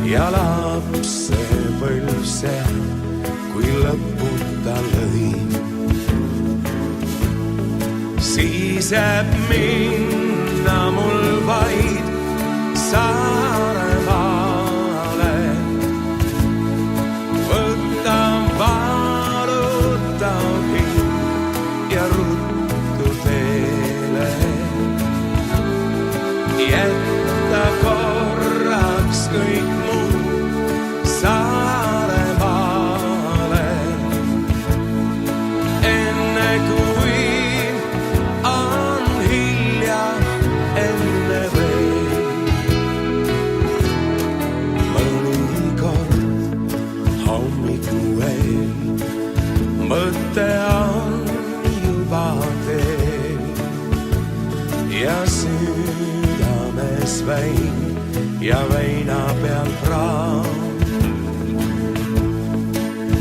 ja lapsepõlv seal, kui lõputa lõi. Siis jääb minna mul vaid Saaremaale. Võta valutav hing ja ruttu teele. Jätta korraks kõik muu Saaremaale. Enne kui on hilja, enne veel. Mõnikord hommikul eel mõte on juba teel ja südames vein ja veina peal praam.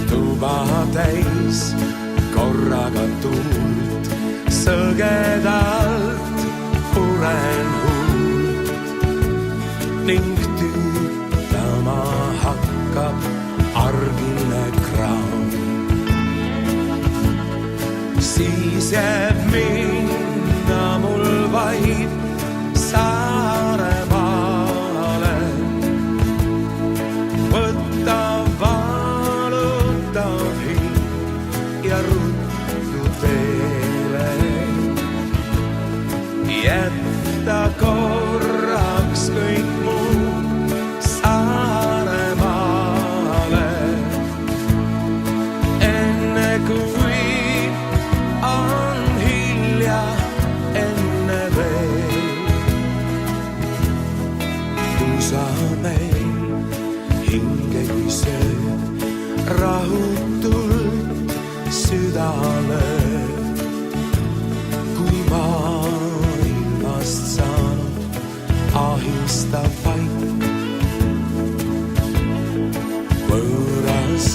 Tuba täis korraga tuult, sõgedalt puren huult ning tüütama hakkab argine kraam. Siis jääb minna mul vaid Saaremaale. Võtta valutav hing ja ruttu teele. Jätta korraks kõik muu Saaremaale. Enne kui on hilja, enne veel. Kuusa meil hinge kui sööb, rahutult süda lööb. Kui maailmast saanud ahistab paik, võõras